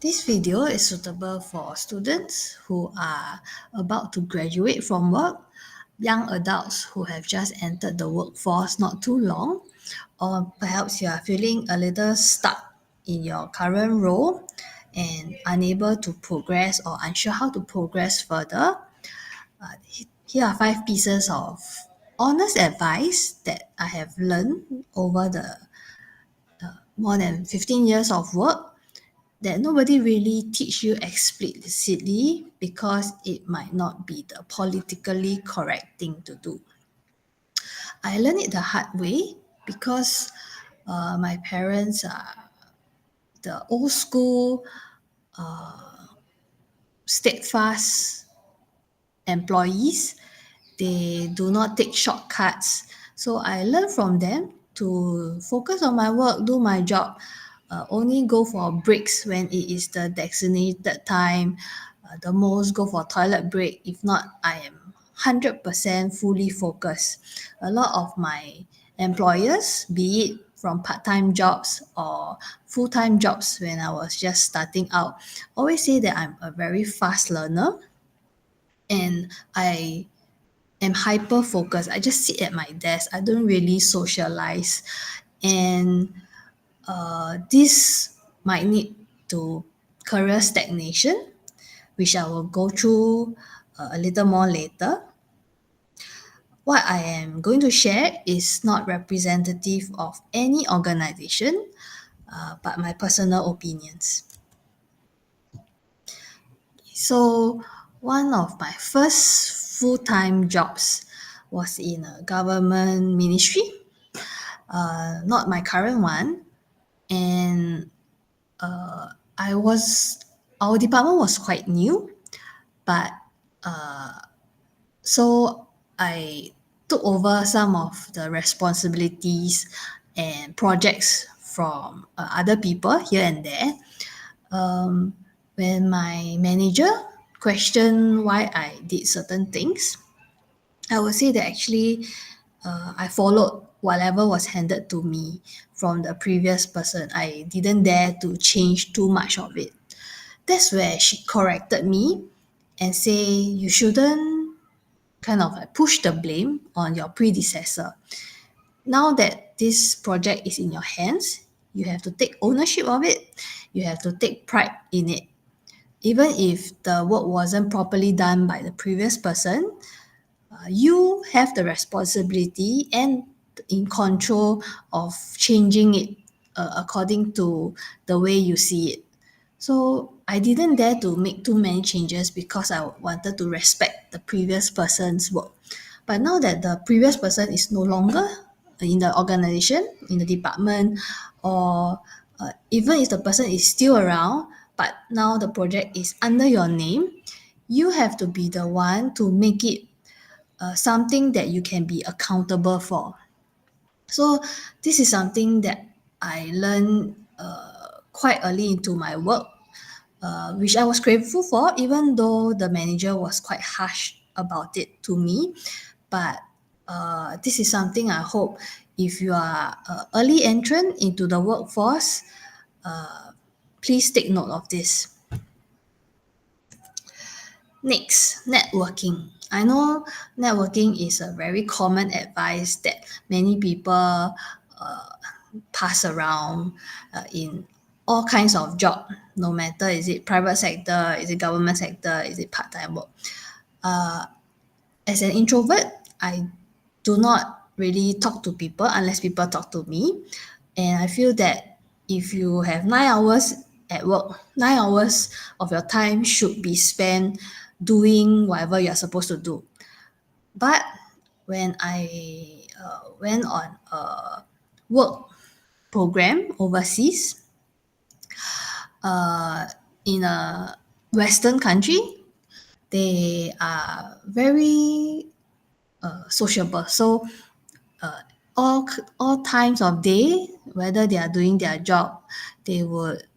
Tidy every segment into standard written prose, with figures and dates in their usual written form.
This video is suitable for students who are about to graduate from work, young adults who have just entered the workforce not too long, or perhaps you are feeling a little stuck in your current role and unable to progress or unsure how to progress further. Here are 5 pieces of honest advice that I have learned over the more than 15 years of work that nobody really teach you explicitly because it might not be the politically correct thing to do. I learned it the hard way because my parents are the old school, steadfast employees. They do not take shortcuts. So I learned from them to focus on my work, do my job, only go for breaks when it is the designated time, the most go for toilet break. If not, I am 100% fully focused. A lot of my employers, be it from part-time jobs or full-time jobs when I was just starting out, always say that I'm a very fast learner and I am hyper focused. I just sit at my desk. I don't really socialize. And this might lead to career stagnation, which I will go through a little more later. What I am going to share is not representative of any organization, but my personal opinions. So, one of my first full-time jobs was in a government ministry, not my current one. And I was, our department was quite new, but so I took over some of the responsibilities and projects from other people here and there. When my manager questioned why I did certain things, I would say that actually I followed whatever was handed to me from the previous person. I didn't dare to change too much of it. That's where she corrected me and say you shouldn't kind of like push the blame on your predecessor. Now that this project is in your hands, you have to take ownership of it. You have to take pride in it. Even if the work wasn't properly done by the previous person, you have the responsibility and in control of changing it according to the way you see it. So I didn't dare to make too many changes because I wanted to respect the previous person's work. But now that the previous person is no longer in the organization, in the department, or even if the person is still around, but now the project is under your name, you have to be the one to make it something that you can be accountable for. So this is something that I learned quite early into my work, which I was grateful for, even though the manager was quite harsh about it to me. But this is something I hope if you are an early entrant into the workforce, please take note of this. Next, networking. I know networking is a very common advice that many people pass around in all kinds of job, no matter is it private sector, is it government sector, is it part-time work. As an introvert, I do not really talk to people unless people talk to me. And I feel that if you have 9 hours at work, 9 hours of your time should be spent doing whatever you're supposed to do. But when I went on a work program overseas in a Western country, they are very sociable. So all times of day, whether they are doing their job, they would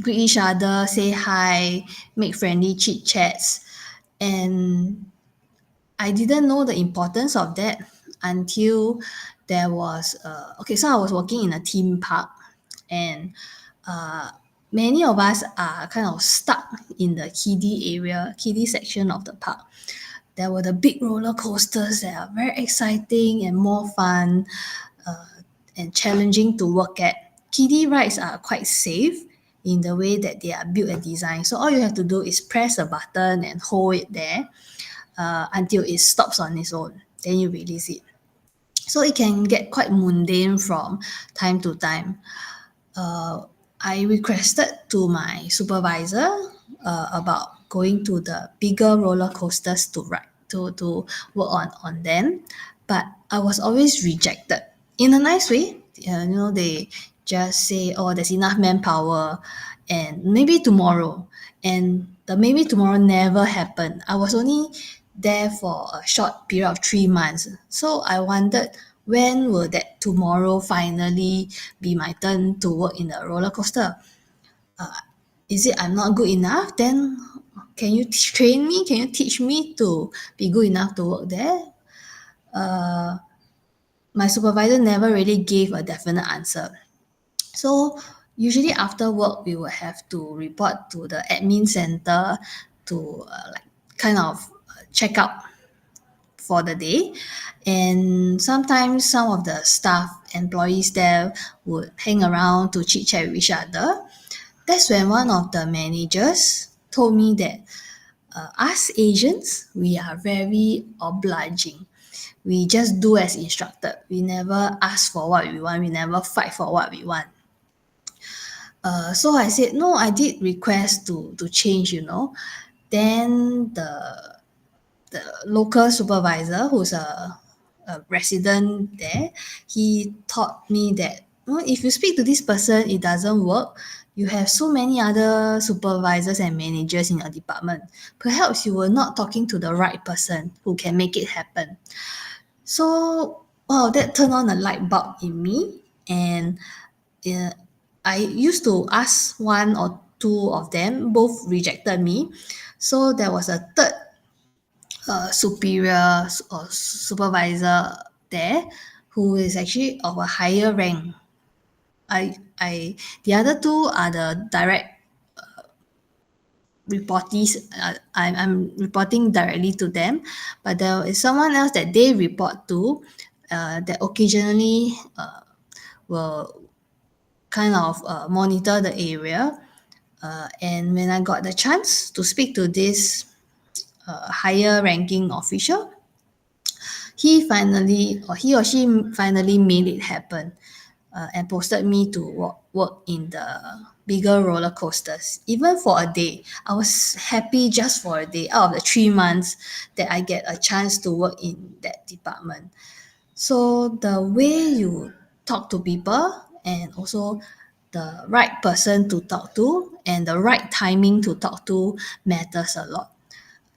greet each other, say hi, make friendly chit chats, and I didn't know the importance of that until there was okay. So I was working in a theme park, and many of us are kind of stuck in the kiddie section of the park. There were the big roller coasters that are very exciting and more fun and challenging to work at. Kiddie rides are quite safe in the way that they are built and designed. So all you have to do is press a button and hold it there until it stops on its own. Then you release it. So it can get quite mundane from time to time. I requested to my supervisor about going to the bigger roller coasters to ride to work on them, but I was always rejected in a nice way. They just say, "Oh, there's enough manpower, and maybe tomorrow," and the maybe tomorrow never happened. I was only there for a short period of 3 months, so I wondered when will that tomorrow finally be my turn to work in a roller coaster? Is it I'm not good enough? Then can you train me? Can you teach me to be good enough to work there? My supervisor never really gave a definite answer. So usually after work, we will have to report to the admin center to like kind of check out for the day. And sometimes some of the staff employees there would hang around to chit chat with each other. That's when one of the managers told me that us Asians, we are very obliging. We just do as instructed. We never ask for what we want. We never fight for what we want. So I said, no, I did request to change, Then the local supervisor, who's a resident there, he taught me that if you speak to this person, it doesn't work. You have so many other supervisors and managers in your department. Perhaps you were not talking to the right person who can make it happen. So, wow, that turned on a light bulb in me. And uh, I used to ask one or two of them, both rejected me. So there was a third superior or supervisor there who is actually of a higher rank. The other two are the direct reportees. I'm reporting directly to them, but there is someone else that they report to that occasionally will kind of monitor the area. And when I got the chance to speak to this higher ranking official, he or she finally made it happen and posted me to work in the bigger roller coasters. Even for a day, I was happy just for a day out of the 3 months that I get a chance to work in that department. So the way you talk to people and also the right person to talk to and the right timing to talk to matters a lot.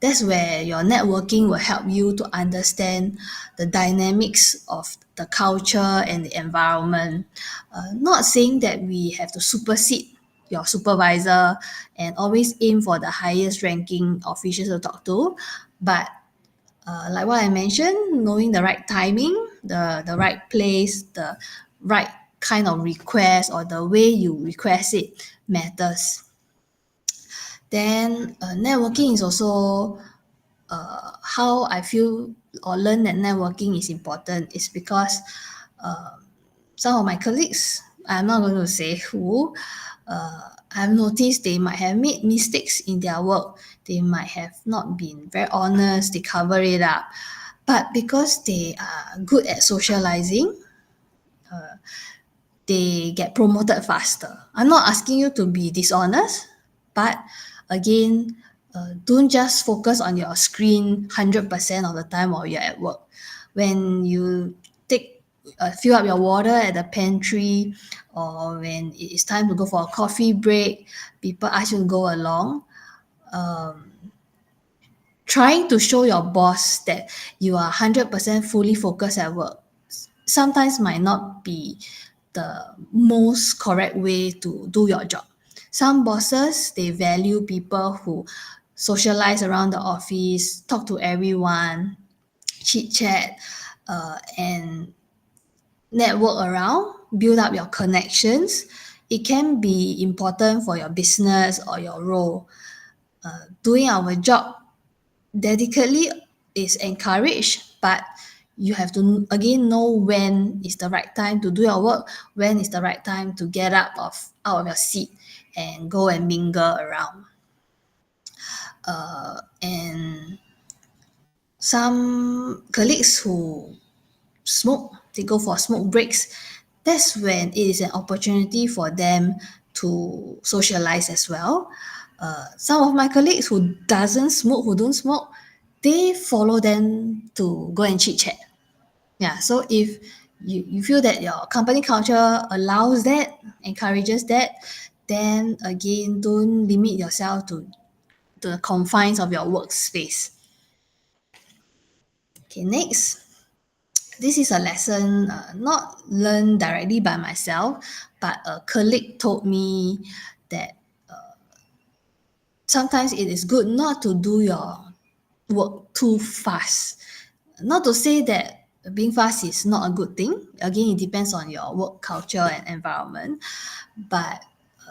That's where your networking will help you to understand the dynamics of the culture and the environment. Not saying that we have to supersede your supervisor and always aim for the highest ranking officials to talk to, but like what I mentioned, knowing the right timing, the right place, the right kind of request or the way you request it matters. Then networking is also how I feel or learn that networking is important is because some of my colleagues, I'm not going to say who, I've noticed they might have made mistakes in their work. They might have not been very honest, they cover it up. But because they are good at socializing, they get promoted faster. I'm not asking you to be dishonest, but again, don't just focus on your screen 100% of the time while you're at work. When you fill up your water at the pantry, or when it is time to go for a coffee break, people ask you to go along. Trying to show your boss that you are 100% fully focused at work sometimes might not be the most correct way to do your job. Some bosses, they value people who socialize around the office, talk to everyone, chit chat, and network around, build up your connections, it can be important for your business or your role. Doing our job dedicatedly is encouraged, but you have to again know when is the right time to do your work, when is the right time to get up out of your seat and go and mingle around. And some colleagues who smoke, they go for smoke breaks. That's when it is an opportunity for them to socialize as well. Some of my colleagues who doesn't smoke, who don't smoke, they follow them to go and chit chat. Yeah, so if you feel that your company culture allows that, encourages that, then again, don't limit yourself to the confines of your workspace. Okay, next. This is a lesson not learned directly by myself, but a colleague told me that sometimes it is good not to do your work too fast. Not to say that being fast is not a good thing. Again, it depends on your work culture and environment. But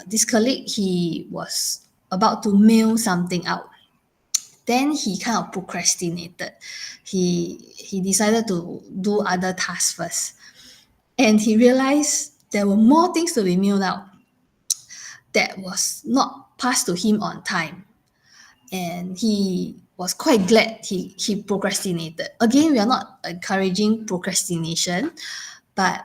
this colleague, he was about to mail something out. Then he kind of procrastinated. He decided to do other tasks first. And he realized there were more things to be mailed out that was not passed to him on time. And he was quite glad he procrastinated. Again, we are not encouraging procrastination, but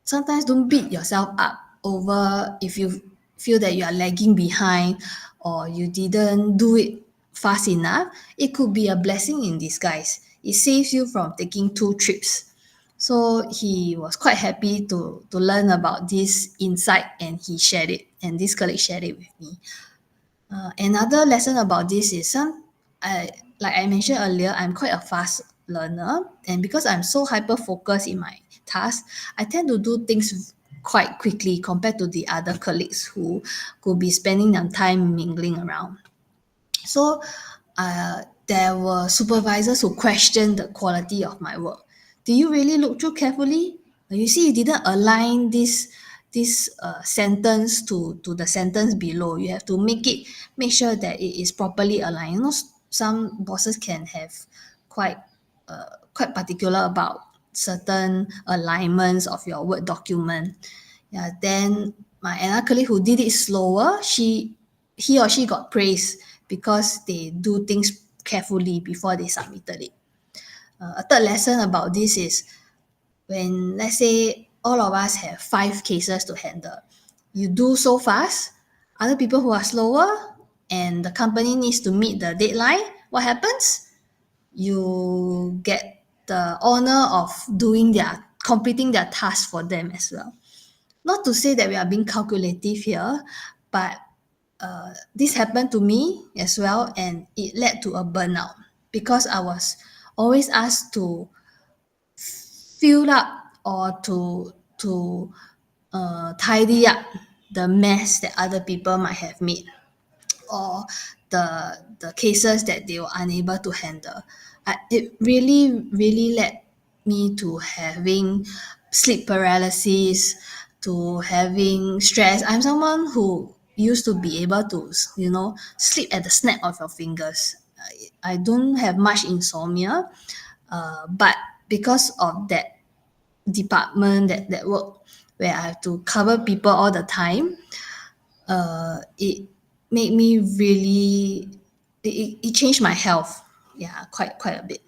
sometimes don't beat yourself up over if you feel that you are lagging behind or you didn't do it fast enough. It could be a blessing in disguise. It saves you from taking two trips. So he was quite happy to learn about this insight, and he shared it, and this colleague shared it with me. Another lesson about this is like I mentioned earlier, I'm quite a fast learner, and because I'm so hyper focused in my task, I tend to do things quite quickly compared to the other colleagues who could be spending their time mingling around. So there were supervisors who questioned the quality of my work. Do you really look through carefully? You see, you didn't align this sentence to the sentence below. You have to make sure that it is properly aligned. Some bosses can have quite quite particular about certain alignments of your Word document. Yeah, then my another colleague who did it slower, he or she got praise because they do things carefully before they submitted it. A third lesson about this is when, let's say, all of us have 5 cases to handle, you do so fast, other people who are slower, and the company needs to meet the deadline, what happens? You get the honor of completing their task for them as well. Not to say that we are being calculative here, but this happened to me as well, and it led to a burnout because I was always asked to fill up or to tidy up the mess that other people might have made, or the cases that they were unable to handle. It really led me to having sleep paralysis, to having stress. I'm someone who used to be able to sleep at the snap of your fingers. I don't have much insomnia, but because of that department, that work where I have to cover people all the time, it made me really it changed my health, yeah, quite a bit.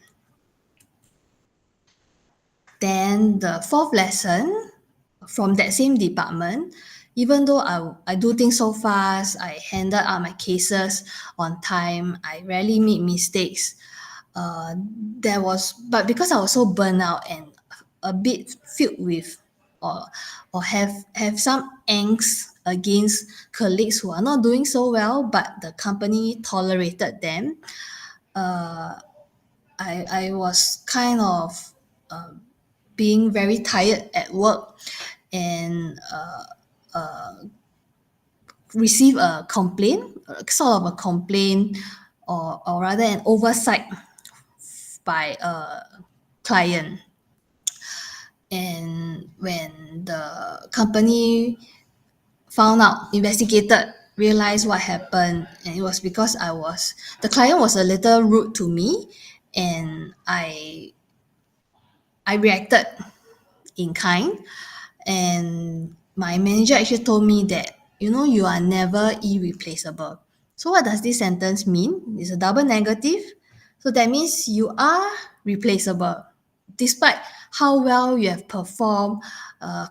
Then the fourth lesson from that same department, even though I do things so fast, I handle out my cases on time, I rarely make mistakes. But because I was so burnt out and a bit filled with or have some angst against colleagues who are not doing so well, but the company tolerated them. I was kind of being very tired at work, and receive a complaint, sort of a complaint, or rather an oversight by a client. And when the company found out, investigated, realized what happened, and it was because the client was a little rude to me, and I reacted in kind, and my manager actually told me that, you are never irreplaceable. So what does this sentence mean? It's a double negative. So that means you are replaceable. Despite how well you have performed,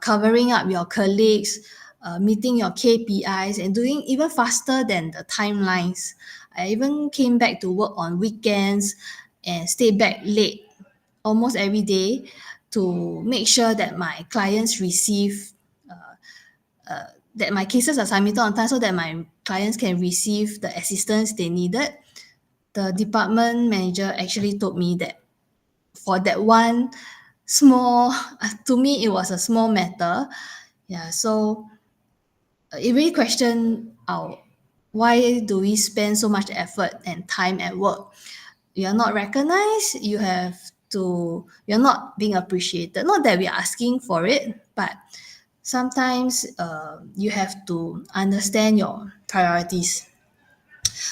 covering up your colleagues, meeting your KPIs, and doing even faster than the timelines. I even came back to work on weekends and stayed back late almost every day to make sure that my clients receive that my cases are submitted on time so that my clients can receive the assistance they needed. The department manager actually told me that for that one small, to me it was a small matter. Yeah, so it really questioned our why do we spend so much effort and time at work? You're not recognized, you're not being appreciated. Not that we are asking for it, but sometimes you have to understand your priorities,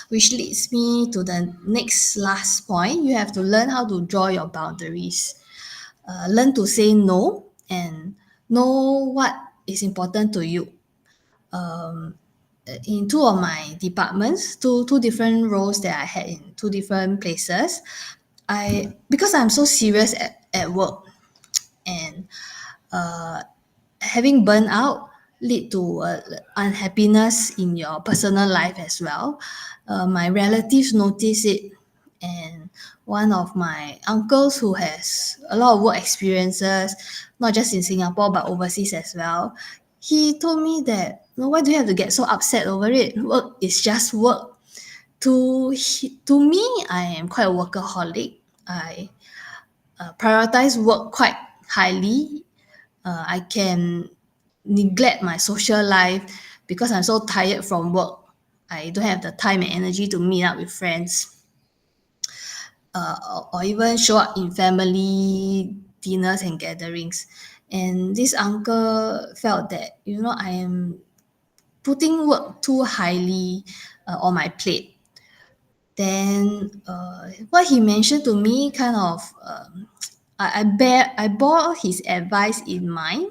which leads me to the next last point. You have to learn how to draw your boundaries, learn to say no, and know what is important to you. In two of my departments, two different roles that I had in two different places, because I'm so serious at work, and having burnout lead to unhappiness in your personal life as well. My relatives notice it, and one of my uncles who has a lot of work experiences, not just in Singapore but overseas as well, he told me that, why do you have to get so upset over it? Work is just work. To me, I am quite a workaholic. I prioritize work quite highly. I can neglect my social life because I'm so tired from work. I don't have the time and energy to meet up with friends, or even show up in family dinners and gatherings. And this uncle felt that, I am putting work too highly on my plate. Then what he mentioned to me kind of I bore his advice in mind,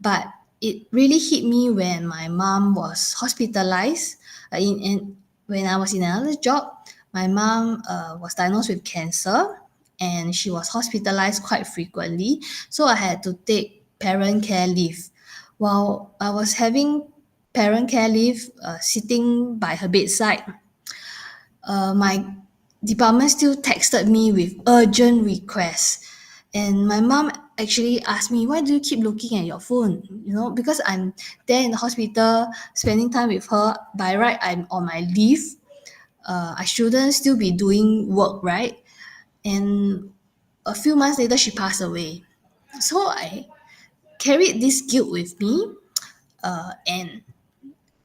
but it really hit me when my mom was hospitalized. When I was in another job, my mom was diagnosed with cancer, and she was hospitalized quite frequently. So I had to take parent care leave. While I was having parent care leave, sitting by her bedside, my department still texted me with urgent requests. And my mom actually asked me, why do you keep looking at your phone? Because I'm there in the hospital spending time with her. By right, I'm on my leave. I shouldn't still be doing work, right? And a few months later, she passed away. So I carried this guilt with me, and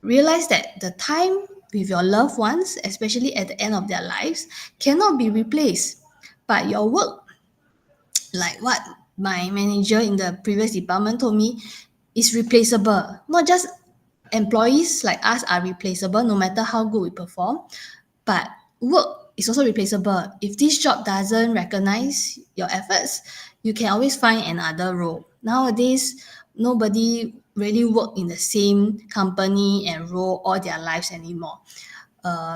realize that the time with your loved ones, especially at the end of their lives, cannot be replaced. But your work, like what my manager in the previous department told me, is replaceable. Not just employees like us are replaceable no matter how good we perform, but work is also replaceable. If this job doesn't recognize your efforts, you can always find another role. Nowadays, nobody really work in the same company and role all their lives anymore.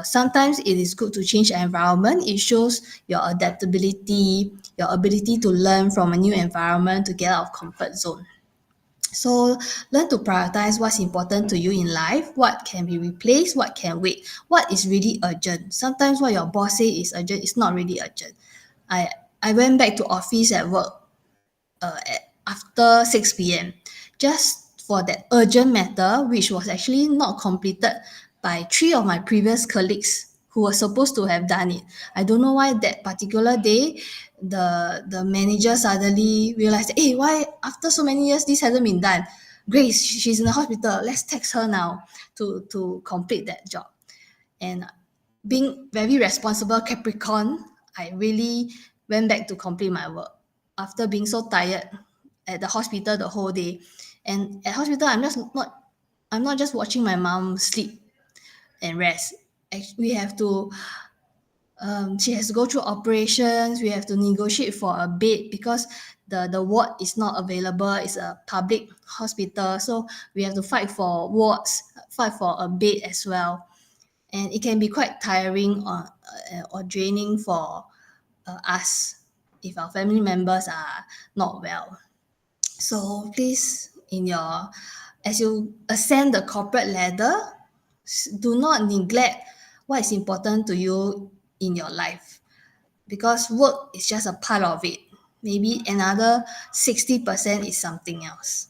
Sometimes it is good to change environment. It shows your adaptability, your ability to learn from a new environment to get out of comfort zone. So learn to prioritize what's important to you in life, what can be replaced, what can wait, what is really urgent. Sometimes what your boss say is urgent is not really urgent. I went back to office at work after 6 p.m. just for that urgent matter, which was actually not completed by three of my previous colleagues who were supposed to have done it. I don't know why that particular day the manager suddenly realized, hey, why after so many years this hasn't been done? Grace, she's in the hospital. Let's text her now to complete that job. And being very responsible Capricorn, I really went back to complete my work after being so tired at the hospital the whole day. And at hospital, I'm just not I'm not just watching my mom sleep and rest. We have to she has to go through operations. We have to negotiate for a bed because the ward is not available. It's a public hospital, so we have to fight for wards, fight for a bed as well, and it can be quite tiring or draining for us if our family members are not well. So please, as you ascend the corporate ladder, do not neglect what is important to you in your life, because work is just a part of it. Maybe another 60% is something else.